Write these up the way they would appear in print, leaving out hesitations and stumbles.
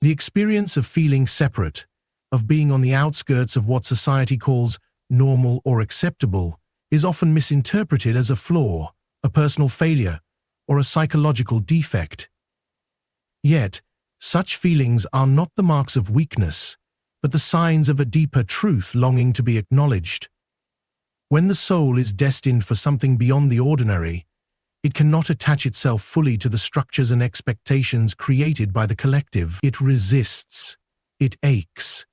The experience of feeling separate, of being on the outskirts of what society calls normal or acceptable, is often misinterpreted as a flaw, a personal failure, or a psychological defect. Yet, such feelings are not the marks of weakness, but the signs of a deeper truth longing to be acknowledged. When the soul is destined for something beyond the ordinary, it cannot attach itself fully to the structures and expectations created by the collective. It resists, it aches,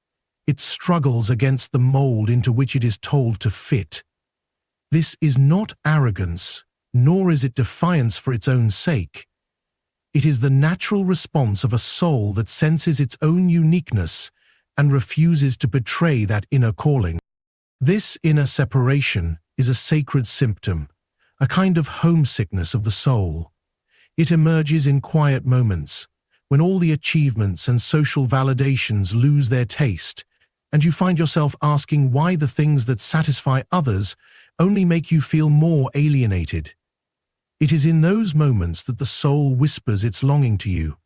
it struggles against the mold into which it is told to fit. This is not arrogance, nor is it defiance for its own sake. It is the natural response of a soul that senses its own uniqueness and refuses to betray that inner calling. This inner separation is a sacred symptom, a kind of homesickness of the soul. It emerges in quiet moments, when all the achievements and social validations lose their taste, and you find yourself asking why the things that satisfy others only make you feel more alienated. It is in those moments that the soul whispers its longing to you,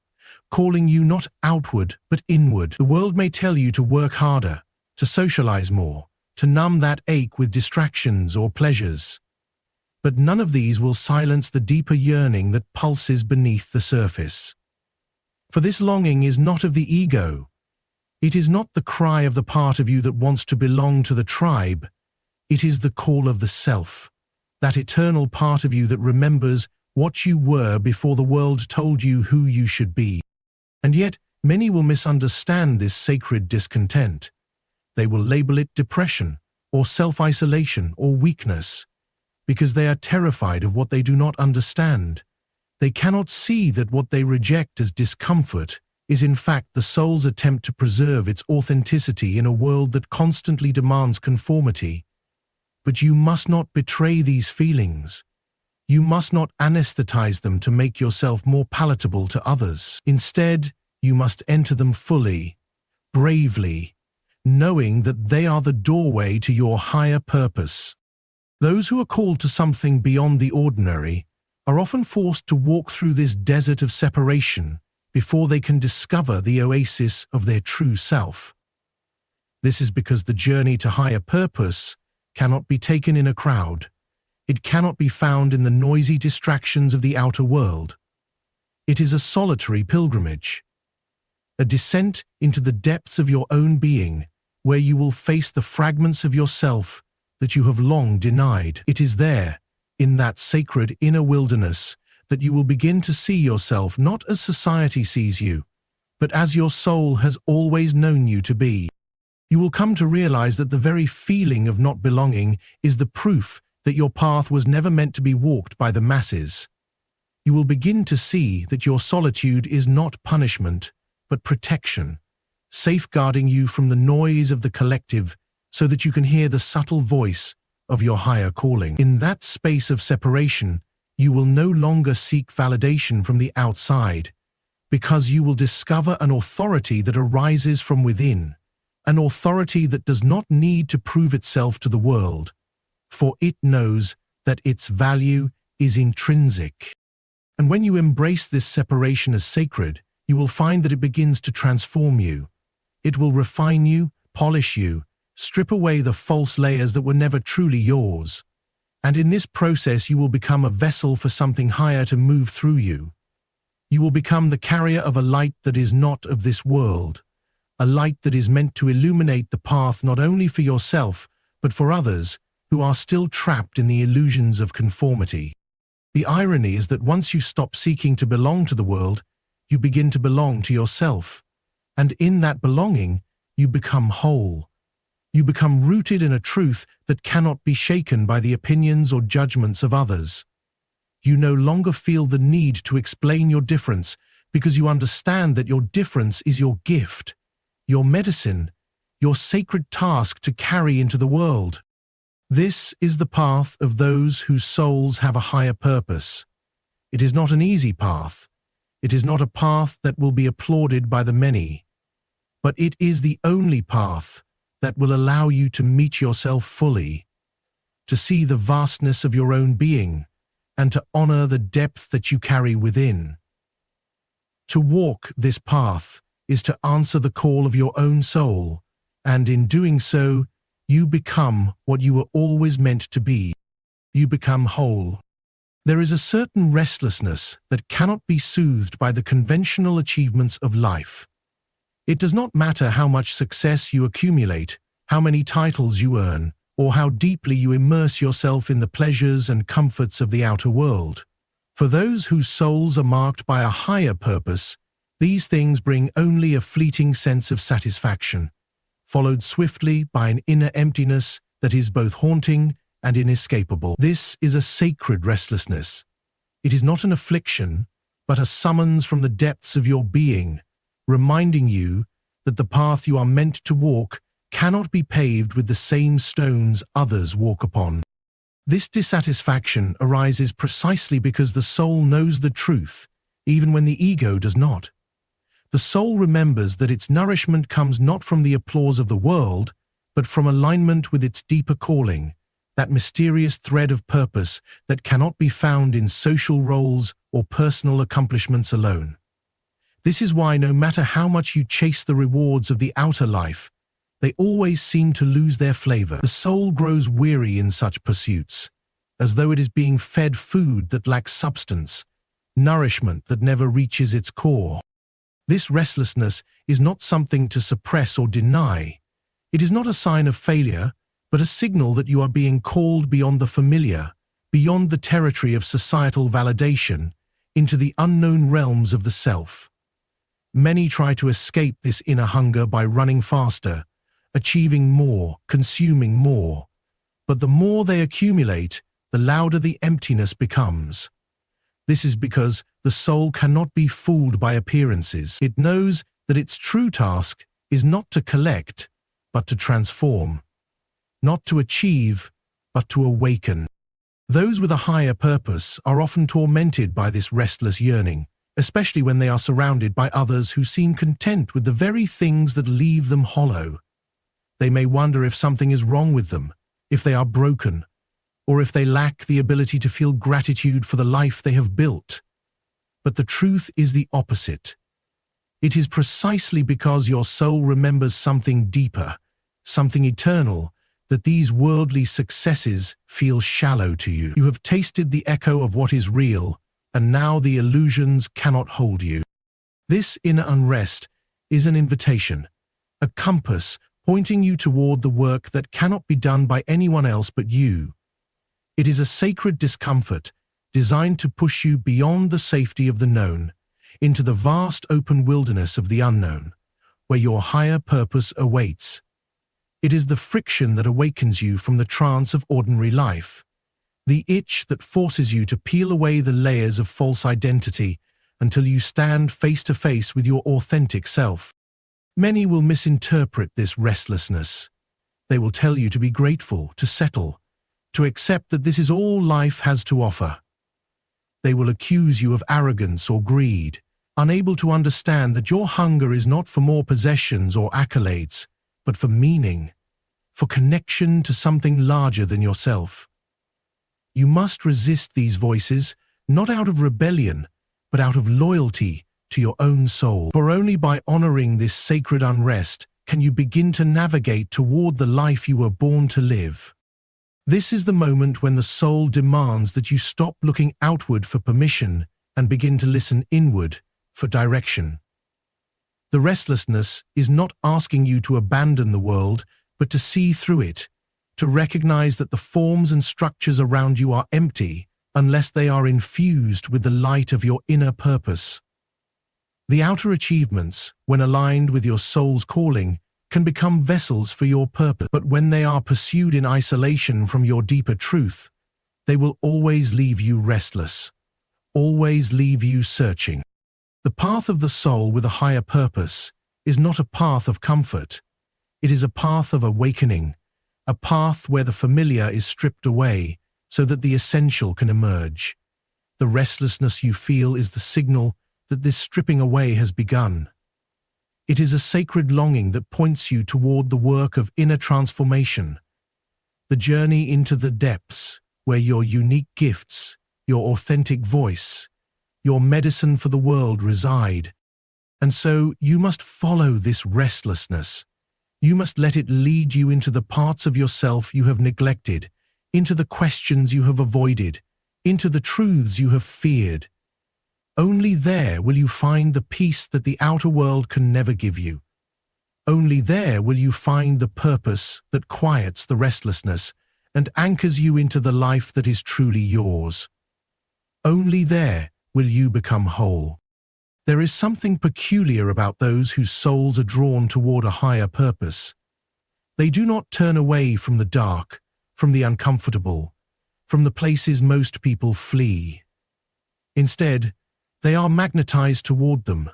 calling you not outward but inward. The world may tell you to work harder, to socialize more, to numb that ache with distractions or pleasures. But none of these will silence the deeper yearning that pulses beneath the surface. For this longing is not of the ego. It is not the cry of the part of you that wants to belong to the tribe. It is the call of the self, that eternal part of you that remembers what you were before the world told you who you should be. And yet, many will misunderstand this sacred discontent. They will label it depression, or self-isolation, or weakness, because they are terrified of what they do not understand. They cannot see that what they reject as discomfort is in fact the soul's attempt to preserve its authenticity in a world that constantly demands conformity. But you must not betray these feelings. You must not anesthetize them to make yourself more palatable to others. Instead, you must enter them fully, bravely, knowing that they are the doorway to your higher purpose. Those who are called to something beyond the ordinary are often forced to walk through this desert of separation before they can discover the oasis of their true self. This is because the journey to higher purpose cannot be taken in a crowd. It cannot be found in the noisy distractions of the outer world. It is a solitary pilgrimage, a descent into the depths of your own being, where you will face the fragments of yourself that you have long denied. It is there, in that sacred inner wilderness, that you will begin to see yourself not as society sees you, but as your soul has always known you to be. You will come to realize that the very feeling of not belonging is the proof that your path was never meant to be walked by the masses. You will begin to see that your solitude is not punishment, but protection, safeguarding you from the noise of the collective so that you can hear the subtle voice of your higher calling. In that space of separation, you will no longer seek validation from the outside, because you will discover an authority that arises from within, an authority that does not need to prove itself to the world, for it knows that its value is intrinsic. And when you embrace this separation as sacred, you will find that it begins to transform you. It will refine you, polish you, strip away the false layers that were never truly yours. And in this process you will become a vessel for something higher to move through you. You will become the carrier of a light that is not of this world, a light that is meant to illuminate the path not only for yourself, but for others who are still trapped in the illusions of conformity. The irony is that once you stop seeking to belong to the world, you begin to belong to yourself. And in that belonging, you become whole. You become rooted in a truth that cannot be shaken by the opinions or judgments of others. You no longer feel the need to explain your difference because you understand that your difference is your gift, your medicine, your sacred task to carry into the world. This is the path of those whose souls have a higher purpose. It is not an easy path. It is not a path that will be applauded by the many. But it is the only path that will allow you to meet yourself fully, to see the vastness of your own being, and to honor the depth that you carry within. To walk this path is to answer the call of your own soul, and in doing so, you become what you were always meant to be. You become whole. There is a certain restlessness that cannot be soothed by the conventional achievements of life. It does not matter how much success you accumulate, how many titles you earn, or how deeply you immerse yourself in the pleasures and comforts of the outer world. For those whose souls are marked by a higher purpose, these things bring only a fleeting sense of satisfaction, followed swiftly by an inner emptiness that is both haunting and inescapable. This is a sacred restlessness. It is not an affliction, but a summons from the depths of your being, reminding you that the path you are meant to walk cannot be paved with the same stones others walk upon. This dissatisfaction arises precisely because the soul knows the truth, even when the ego does not. The soul remembers that its nourishment comes not from the applause of the world, but from alignment with its deeper calling, that mysterious thread of purpose that cannot be found in social roles or personal accomplishments alone. This is why no matter how much you chase the rewards of the outer life, they always seem to lose their flavor. The soul grows weary in such pursuits, as though it is being fed food that lacks substance, nourishment that never reaches its core. This restlessness is not something to suppress or deny. It is not a sign of failure, but a signal that you are being called beyond the familiar, beyond the territory of societal validation, into the unknown realms of the self. Many try to escape this inner hunger by running faster, achieving more, consuming more. But the more they accumulate, the louder the emptiness becomes. This is because the soul cannot be fooled by appearances. It knows that its true task is not to collect, but to transform. Not to achieve, but to awaken. Those with a higher purpose are often tormented by this restless yearning, especially when they are surrounded by others who seem content with the very things that leave them hollow. They may wonder if something is wrong with them, if they are broken, or if they lack the ability to feel gratitude for the life they have built. But the truth is the opposite. It is precisely because your soul remembers something deeper, something eternal, that these worldly successes feel shallow to you. You have tasted the echo of what is real, and now the illusions cannot hold you. This inner unrest is an invitation, a compass pointing you toward the work that cannot be done by anyone else but you. It is a sacred discomfort designed to push you beyond the safety of the known, into the vast open wilderness of the unknown, where your higher purpose awaits. It is the friction that awakens you from the trance of ordinary life, the itch that forces you to peel away the layers of false identity until you stand face to face with your authentic self. Many will misinterpret this restlessness. They will tell you to be grateful, to settle, to accept that this is all life has to offer. They will accuse you of arrogance or greed, unable to understand that your hunger is not for more possessions or accolades, but for meaning, for connection to something larger than yourself. You must resist these voices, not out of rebellion, but out of loyalty to your own soul. For only by honoring this sacred unrest can you begin to navigate toward the life you were born to live. This is the moment when the soul demands that you stop looking outward for permission and begin to listen inward for direction. The restlessness is not asking you to abandon the world, but to see through it, to recognize that the forms and structures around you are empty unless they are infused with the light of your inner purpose. The outer achievements, when aligned with your soul's calling, can become vessels for your purpose, but when they are pursued in isolation from your deeper truth, they will always leave you restless, always leave you searching. The path of the soul with a higher purpose is not a path of comfort. It is a path of awakening, a path where the familiar is stripped away so that the essential can emerge. The restlessness you feel is the signal that this stripping away has begun. It is a sacred longing that points you toward the work of inner transformation, the journey into the depths where your unique gifts, your authentic voice, your medicine for the world reside. And so you must follow this restlessness. You must let it lead you into the parts of yourself you have neglected, into the questions you have avoided, into the truths you have feared. Only there will you find the peace that the outer world can never give you. Only there will you find the purpose that quiets the restlessness and anchors you into the life that is truly yours. Only there will you become whole. There is something peculiar about those whose souls are drawn toward a higher purpose. They do not turn away from the dark, from the uncomfortable, from the places most people flee. Instead, they are magnetized toward them.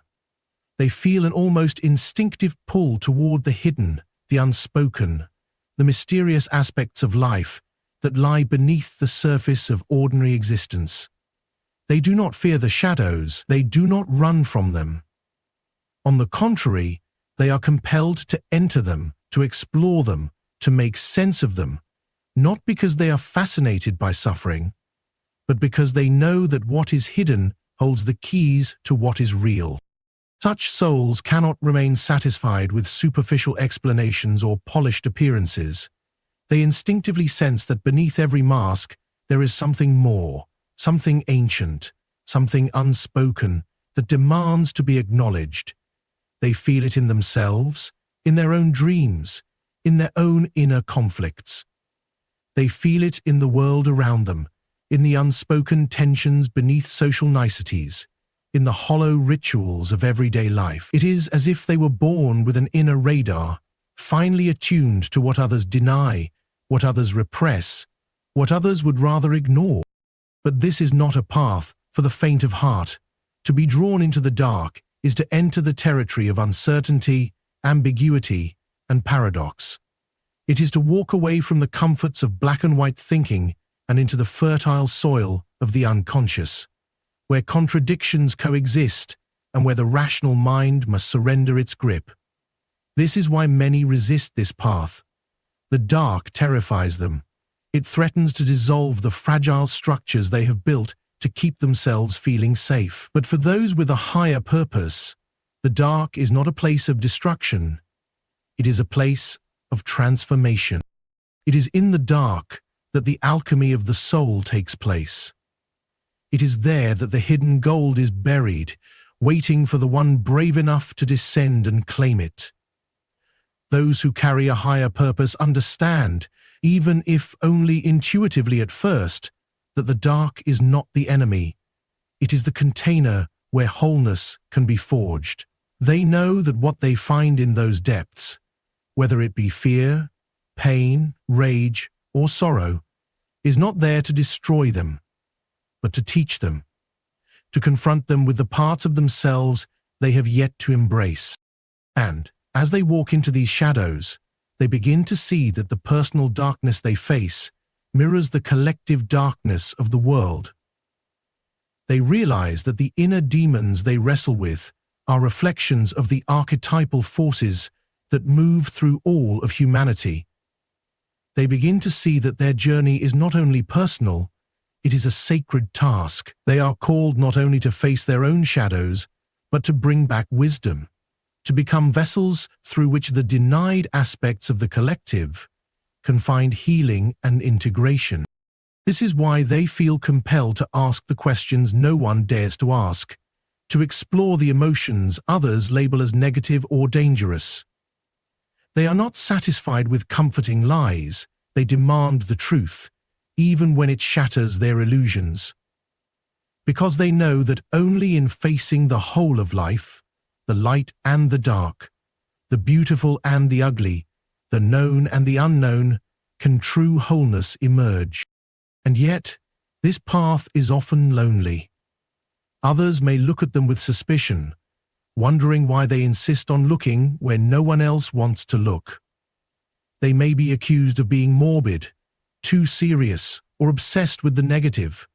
They feel an almost instinctive pull toward the hidden, the unspoken, the mysterious aspects of life that lie beneath the surface of ordinary existence. They do not fear the shadows, they do not run from them. On the contrary, they are compelled to enter them, to explore them, to make sense of them, not because they are fascinated by suffering, but because they know that what is hidden holds the keys to what is real. Such souls cannot remain satisfied with superficial explanations or polished appearances. They instinctively sense that beneath every mask there is something more, something ancient, something unspoken that demands to be acknowledged. They feel it in themselves, in their own dreams, in their own inner conflicts. They feel it in the world around them, in the unspoken tensions beneath social niceties, in the hollow rituals of everyday life. It is as if they were born with an inner radar, finely attuned to what others deny, what others repress, what others would rather ignore. But this is not a path for the faint of heart. To be drawn into the dark is to enter the territory of uncertainty, ambiguity, and paradox. It is to walk away from the comforts of black and white thinking and into the fertile soil of the unconscious, where contradictions coexist and where the rational mind must surrender its grip. This is why many resist this path. The dark terrifies them. It threatens to dissolve the fragile structures they have built to keep themselves feeling safe. But for those with a higher purpose, the dark is not a place of destruction. It is a place of transformation. It is in the dark that the alchemy of the soul takes place. It is there that the hidden gold is buried, waiting for the one brave enough to descend and claim it. Those who carry a higher purpose understand, even if only intuitively at first, that the dark is not the enemy. It is the container where wholeness can be forged. They know that what they find in those depths, whether it be fear, pain, rage, or sorrow, is not there to destroy them, but to teach them, to confront them with the parts of themselves they have yet to embrace. And, as they walk into these shadows, they begin to see that the personal darkness they face mirrors the collective darkness of the world. They realize that the inner demons they wrestle with are reflections of the archetypal forces that move through all of humanity. They begin to see that their journey is not only personal, it is a sacred task. They are called not only to face their own shadows, but to bring back wisdom, to become vessels through which the denied aspects of the collective can find healing and integration. This is why they feel compelled to ask the questions no one dares to ask, to explore the emotions others label as negative or dangerous. They are not satisfied with comforting lies. They demand the truth, even when it shatters their illusions. Because they know that only in facing the whole of life, the light and the dark, the beautiful and the ugly, the known and the unknown, can true wholeness emerge. And yet, this path is often lonely. Others may look at them with suspicion, wondering why they insist on looking where no one else wants to look. They may be accused of being morbid, too serious, or obsessed with the negative.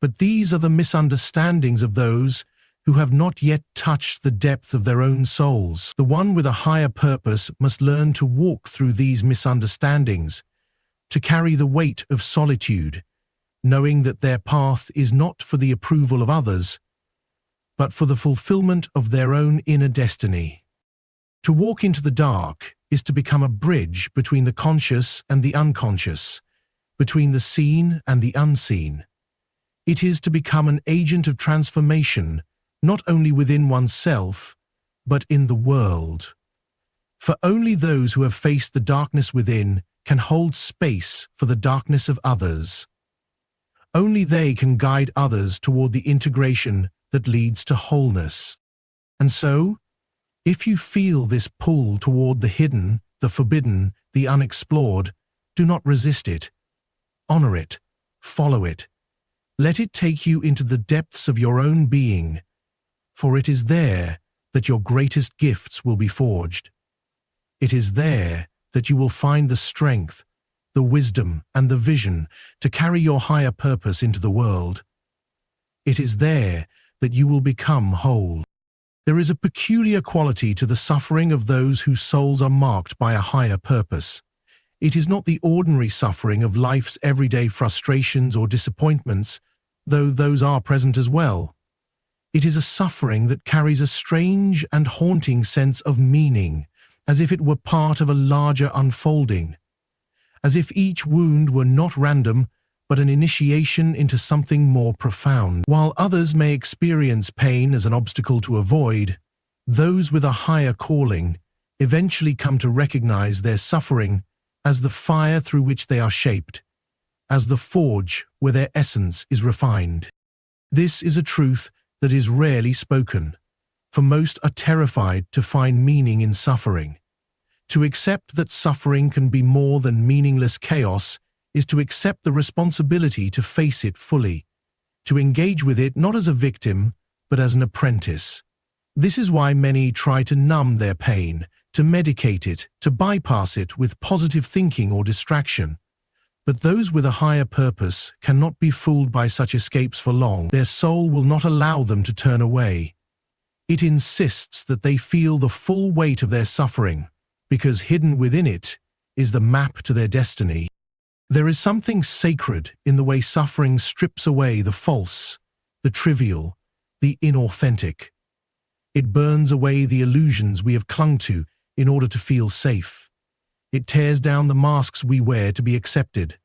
But these are the misunderstandings of those who have not yet touched the depth of their own souls. The one with a higher purpose must learn to walk through these misunderstandings, to carry the weight of solitude, knowing that their path is not for the approval of others, but for the fulfillment of their own inner destiny. To walk into the dark is to become a bridge between the conscious and the unconscious, between the seen and the unseen. It is to become an agent of transformation, not only within oneself, but in the world. For only those who have faced the darkness within can hold space for the darkness of others. Only they can guide others toward the integration that leads to wholeness. And so, if you feel this pull toward the hidden, the forbidden, the unexplored, do not resist it. Honor it. Follow it. Let it take you into the depths of your own being, for it is there that your greatest gifts will be forged. It is there that you will find the strength, the wisdom, and the vision to carry your higher purpose into the world. It is there that you will become whole. There is a peculiar quality to the suffering of those whose souls are marked by a higher purpose. It is not the ordinary suffering of life's everyday frustrations or disappointments, though those are present as well. It is a suffering that carries a strange and haunting sense of meaning, as if it were part of a larger unfolding, as if each wound were not random, but an initiation into something more profound. While others may experience pain as an obstacle to avoid, those with a higher calling eventually come to recognize their suffering as the fire through which they are shaped, as the forge where their essence is refined. This is a truth that is rarely spoken, for most are terrified to find meaning in suffering. To accept that suffering can be more than meaningless chaos is to accept the responsibility to face it fully, to engage with it not as a victim, but as an apprentice. This is why many try to numb their pain, to medicate it, to bypass it with positive thinking or distraction. But those with a higher purpose cannot be fooled by such escapes for long. Their soul will not allow them to turn away. It insists that they feel the full weight of their suffering, because hidden within it is the map to their destiny. There is something sacred in the way suffering strips away the false, the trivial, the inauthentic. It burns away the illusions we have clung to in order to feel safe. It tears down the masks we wear to be accepted.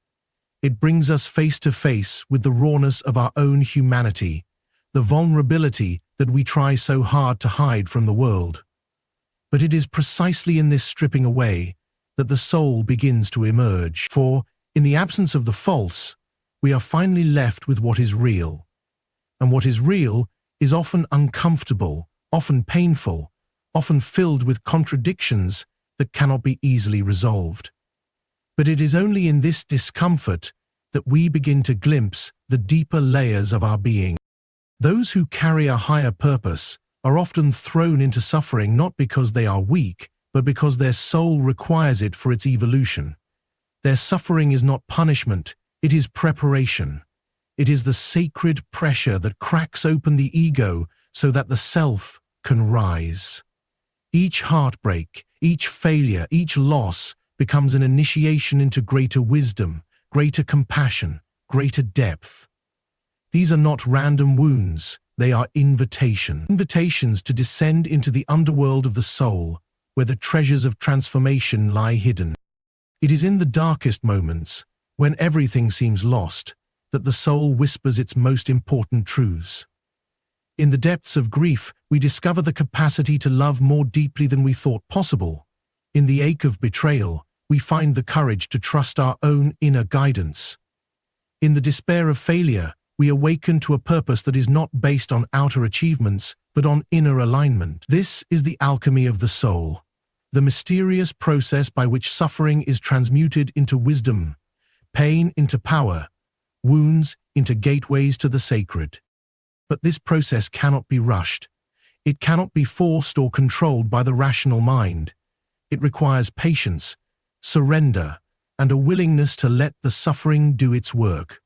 It brings us face to face with the rawness of our own humanity, the vulnerability that we try so hard to hide from the world. But it is precisely in this stripping away that the soul begins to emerge. For, in the absence of the false, we are finally left with what is real. And what is real is often uncomfortable, often painful, often filled with contradictions that cannot be easily resolved. But it is only in this discomfort that we begin to glimpse the deeper layers of our being. Those who carry a higher purpose are often thrown into suffering not because they are weak, but because their soul requires it for its evolution. Their suffering is not punishment, it is preparation. It is the sacred pressure that cracks open the ego so that the self can rise. Each heartbreak, each failure, each loss becomes an initiation into greater wisdom, greater compassion, greater depth. These are not random wounds, they are invitations to descend into the underworld of the soul, where the treasures of transformation lie hidden. It is in the darkest moments, when everything seems lost, that the soul whispers its most important truths. In the depths of grief, we discover the capacity to love more deeply than we thought possible. In the ache of betrayal, we find the courage to trust our own inner guidance. In the despair of failure, we awaken to a purpose that is not based on outer achievements, but on inner alignment. This is the alchemy of the soul, the mysterious process by which suffering is transmuted into wisdom, pain into power, wounds into gateways to the sacred. But this process cannot be rushed. It cannot be forced or controlled by the rational mind. It requires patience, surrender, and a willingness to let the suffering do its work.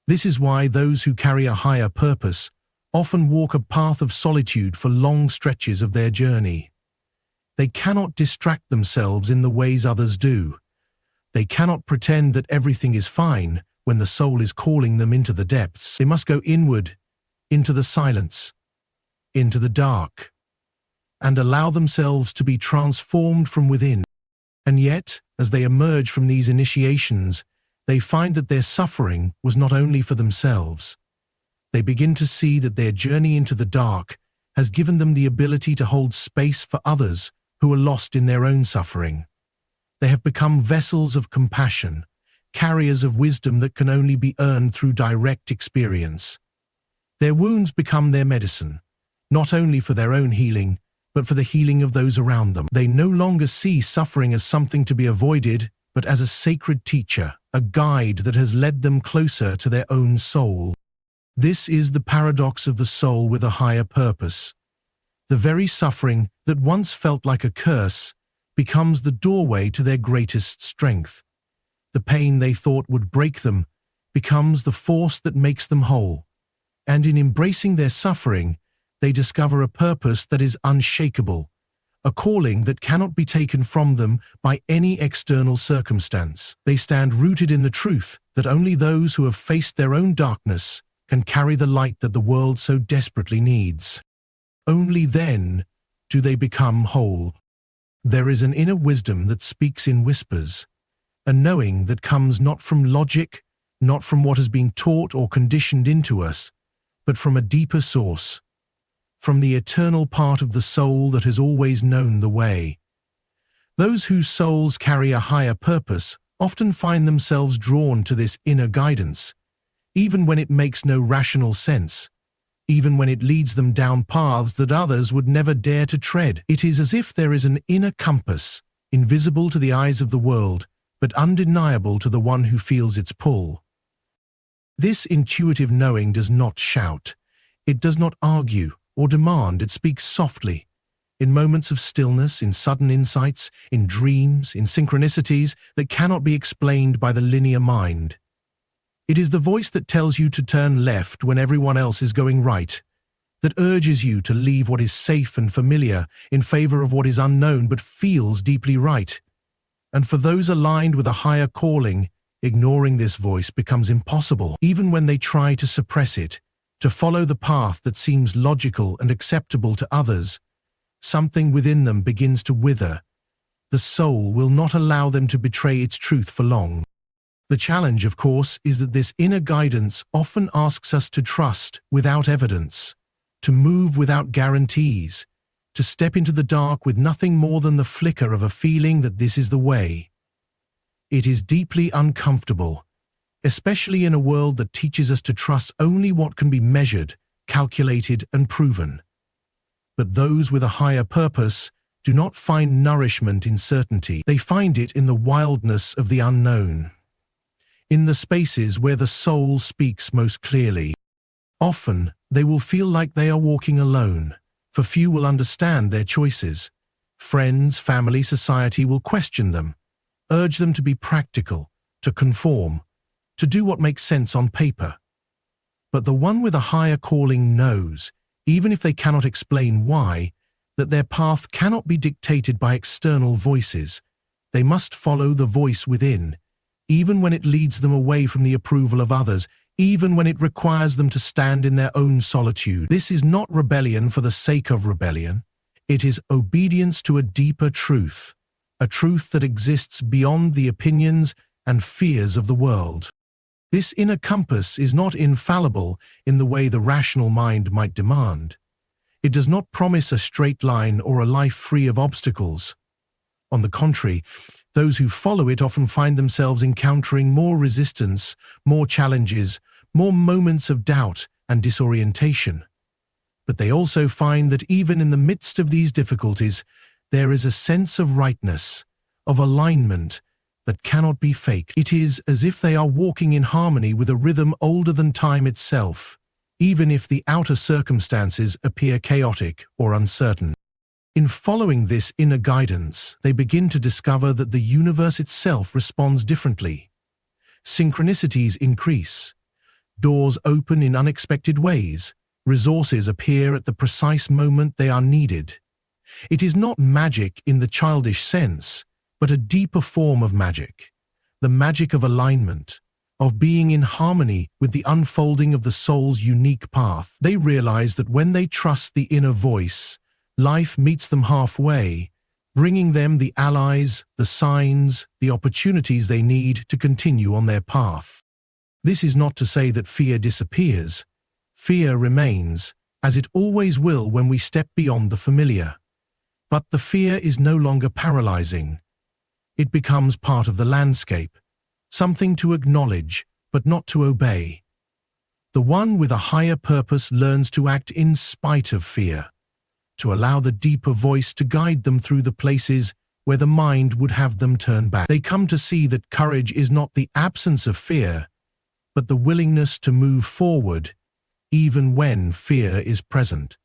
This is why those who carry a higher purpose often walk a path of solitude for long stretches of their journey. They cannot distract themselves in the ways others do. They cannot pretend that everything is fine when the soul is calling them into the depths. They must go inward, into the silence, into the dark, and allow themselves to be transformed from within. And yet, as they emerge from these initiations, they find that their suffering was not only for themselves. They begin to see that their journey into the dark has given them the ability to hold space for others who are lost in their own suffering. They have become vessels of compassion, carriers of wisdom that can only be earned through direct experience. Their wounds become their medicine, not only for their own healing, but for the healing of those around them. They no longer see suffering as something to be avoided, but as a sacred teacher, a guide that has led them closer to their own soul. This is the paradox of the soul with a higher purpose. The very suffering that once felt like a curse becomes the doorway to their greatest strength. The pain they thought would break them becomes the force that makes them whole. And in embracing their suffering, they discover a purpose that is unshakable, a calling that cannot be taken from them by any external circumstance. They stand rooted in the truth that only those who have faced their own darkness can carry the light that the world so desperately needs. Only then do they become whole. There is an inner wisdom that speaks in whispers, a knowing that comes not from logic, not from what has been taught or conditioned into us, but from a deeper source, from the eternal part of the soul that has always known the way. Those whose souls carry a higher purpose often find themselves drawn to this inner guidance, even when it makes no rational sense, even when it leads them down paths that others would never dare to tread. It is as if there is an inner compass, invisible to the eyes of the world, but undeniable to the one who feels its pull. This intuitive knowing does not shout. It does not argue or demand. It speaks softly, in moments of stillness, in sudden insights, in dreams, in synchronicities that cannot be explained by the linear mind. It is the voice that tells you to turn left when everyone else is going right, that urges you to leave what is safe and familiar in favor of what is unknown but feels deeply right. And for those aligned with a higher calling, ignoring this voice becomes impossible. Even when they try to suppress it, to follow the path that seems logical and acceptable to others, something within them begins to wither. The soul will not allow them to betray its truth for long. The challenge, of course, is that this inner guidance often asks us to trust without evidence, to move without guarantees, to step into the dark with nothing more than the flicker of a feeling that this is the way. It is deeply uncomfortable, especially in a world that teaches us to trust only what can be measured, calculated, and proven. But those with a higher purpose do not find nourishment in certainty. They find it in the wildness of the unknown, in the spaces where the soul speaks most clearly. Often, they will feel like they are walking alone, for few will understand their choices. Friends, family, society will question them, urge them to be practical, to conform, to do what makes sense on paper. But the one with a higher calling knows, even if they cannot explain why, that their path cannot be dictated by external voices. They must follow the voice within, even when it leads them away from the approval of others, even when it requires them to stand in their own solitude. This is not rebellion for the sake of rebellion. It is obedience to a deeper truth, a truth that exists beyond the opinions and fears of the world. This inner compass is not infallible in the way the rational mind might demand. It does not promise a straight line or a life free of obstacles. On the contrary, those who follow it often find themselves encountering more resistance, more challenges, more moments of doubt and disorientation. But they also find that even in the midst of these difficulties, there is a sense of rightness, of alignment that cannot be faked. It is as if they are walking in harmony with a rhythm older than time itself, even if the outer circumstances appear chaotic or uncertain. In following this inner guidance, they begin to discover that the universe itself responds differently. Synchronicities increase, doors open in unexpected ways, resources appear at the precise moment they are needed. It is not magic in the childish sense, but a deeper form of magic, the magic of alignment, of being in harmony with the unfolding of the soul's unique path. They realize that when they trust the inner voice, life meets them halfway, bringing them the allies, the signs, the opportunities they need to continue on their path. This is not to say that fear disappears. Fear remains, as it always will when we step beyond the familiar. But the fear is no longer paralyzing. It becomes part of the landscape, something to acknowledge, but not to obey. The one with a higher purpose learns to act in spite of fear, to allow the deeper voice to guide them through the places where the mind would have them turn back. They come to see that courage is not the absence of fear, but the willingness to move forward, even when fear is present.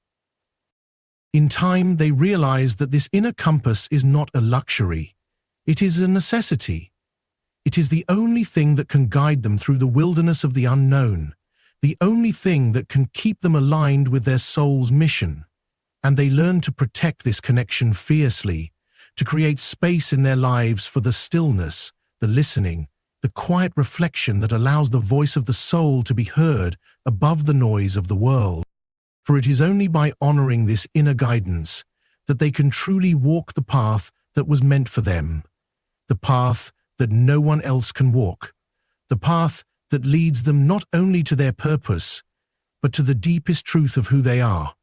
In time, they realize that this inner compass is not a luxury. It is a necessity. It is the only thing that can guide them through the wilderness of the unknown, the only thing that can keep them aligned with their soul's mission. And they learn to protect this connection fiercely, to create space in their lives for the stillness, the listening, the quiet reflection that allows the voice of the soul to be heard above the noise of the world. For it is only by honoring this inner guidance that they can truly walk the path that was meant for them, the path that no one else can walk, the path that leads them not only to their purpose, but to the deepest truth of who they are.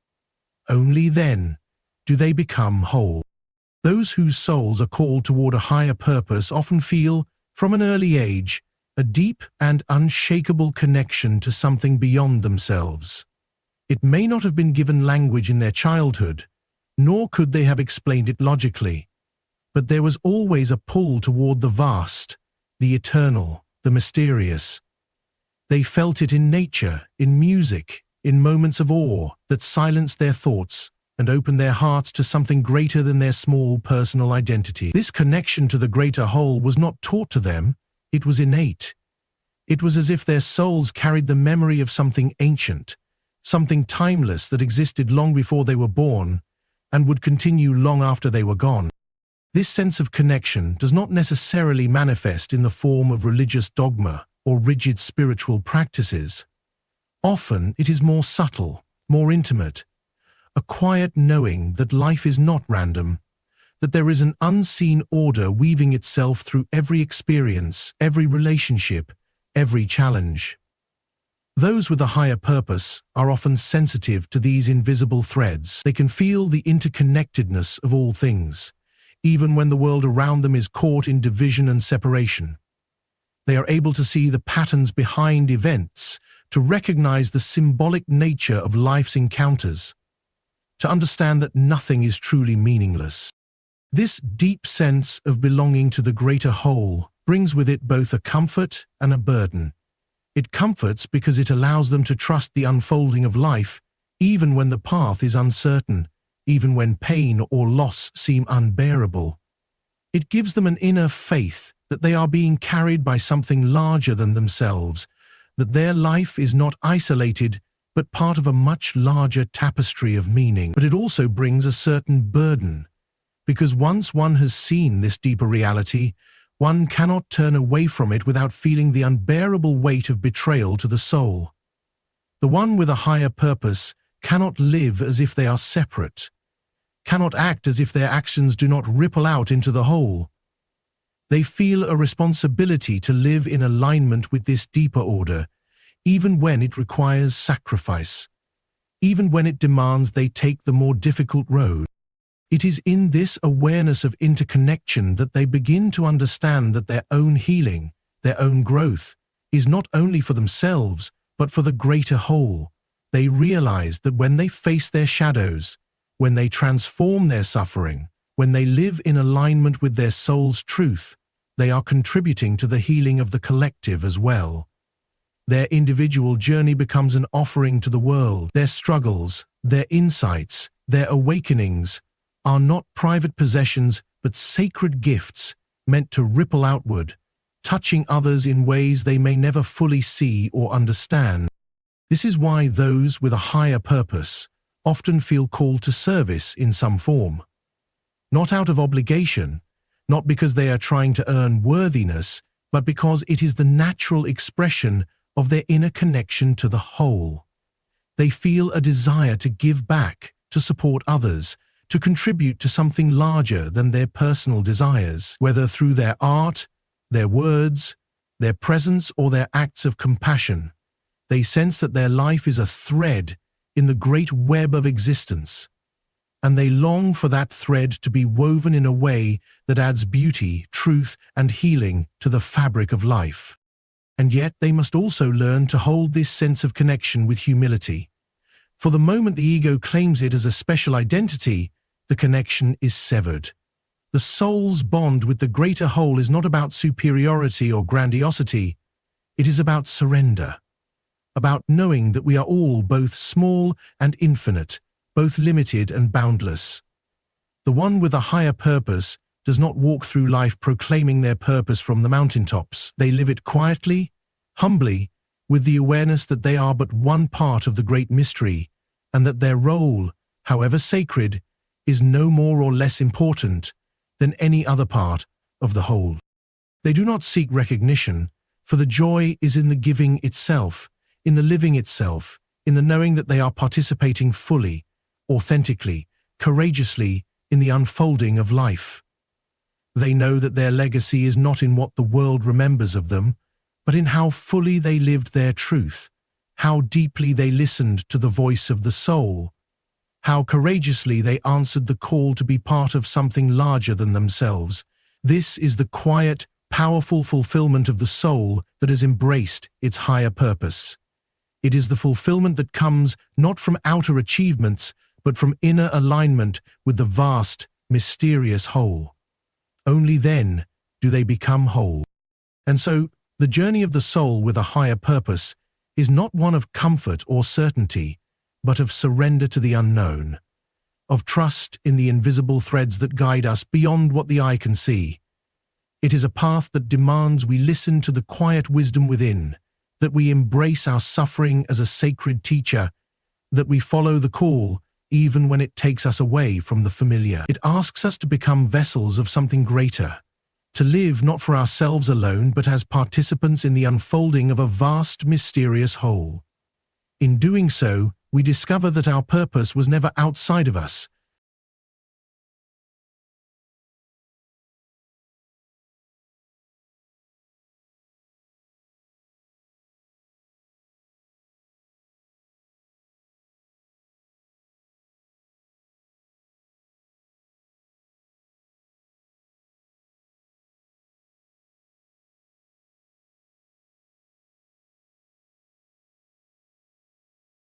Only then do they become whole. Those whose souls are called toward a higher purpose often feel, from an early age, a deep and unshakable connection to something beyond themselves. It may not have been given language in their childhood, nor could they have explained it logically, but there was always a pull toward the vast, the eternal, the mysterious. They felt it in nature, in music, in moments of awe that silenced their thoughts and opened their hearts to something greater than their small personal identity. This connection to the greater whole was not taught to them, it was innate. It was as if their souls carried the memory of something ancient, something timeless that existed long before they were born and would continue long after they were gone. This sense of connection does not necessarily manifest in the form of religious dogma or rigid spiritual practices. Often it is more subtle, more intimate, a quiet knowing that life is not random, that there is an unseen order weaving itself through every experience, every relationship, every challenge. Those with a higher purpose are often sensitive to these invisible threads. They can feel the interconnectedness of all things, even when the world around them is caught in division and separation. They are able to see the patterns behind events, to recognize the symbolic nature of life's encounters, to understand that nothing is truly meaningless. This deep sense of belonging to the greater whole brings with it both a comfort and a burden. It comforts because it allows them to trust the unfolding of life, even when the path is uncertain, even when pain or loss seem unbearable. It gives them an inner faith that they are being carried by something larger than themselves, that their life is not isolated, but part of a much larger tapestry of meaning. But it also brings a certain burden, because once one has seen this deeper reality, one cannot turn away from it without feeling the unbearable weight of betrayal to the soul. The one with a higher purpose cannot live as if they are separate, cannot act as if their actions do not ripple out into the whole. They feel a responsibility to live in alignment with this deeper order, even when it requires sacrifice, even when it demands they take the more difficult road. It is in this awareness of interconnection that they begin to understand that their own healing, their own growth, is not only for themselves, but for the greater whole. They realize that when they face their shadows, when they transform their suffering, when they live in alignment with their soul's truth, they are contributing to the healing of the collective as well. Their individual journey becomes an offering to the world. Their struggles, their insights, their awakenings are not private possessions but sacred gifts meant to ripple outward, touching others in ways they may never fully see or understand. This is why those with a higher purpose often feel called to service in some form. Not out of obligation, not because they are trying to earn worthiness, but because it is the natural expression of their inner connection to the whole. They feel a desire to give back, to support others, to contribute to something larger than their personal desires, whether through their art, their words, their presence, or their acts of compassion. They sense that their life is a thread in the great web of existence, and they long for that thread to be woven in a way that adds beauty, truth, and healing to the fabric of life. And yet they must also learn to hold this sense of connection with humility. For the moment the ego claims it as a special identity, the connection is severed. The soul's bond with the greater whole is not about superiority or grandiosity. It is about surrender, about knowing that we are all both small and infinite, both limited and boundless. The one with a higher purpose does not walk through life proclaiming their purpose from the mountaintops. They live it quietly, humbly, with the awareness that they are but one part of the great mystery, and that their role, however sacred, is no more or less important than any other part of the whole. They do not seek recognition, for the joy is in the giving itself, in the living itself, in the knowing that they are participating fully, authentically, courageously in the unfolding of life. They know that their legacy is not in what the world remembers of them, but in how fully they lived their truth, how deeply they listened to the voice of the soul, how courageously they answered the call to be part of something larger than themselves. This is the quiet, powerful fulfillment of the soul that has embraced its higher purpose. It is the fulfillment that comes not from outer achievements, but from inner alignment with the vast, mysterious whole. Only then do they become whole. And so, the journey of the soul with a higher purpose is not one of comfort or certainty, but of surrender to the unknown, of trust in the invisible threads that guide us beyond what the eye can see. It is a path that demands we listen to the quiet wisdom within, that we embrace our suffering as a sacred teacher, that we follow the call even when it takes us away from the familiar. It asks us to become vessels of something greater, to live not for ourselves alone, but as participants in the unfolding of a vast, mysterious whole. In doing so, we discover that our purpose was never outside of us,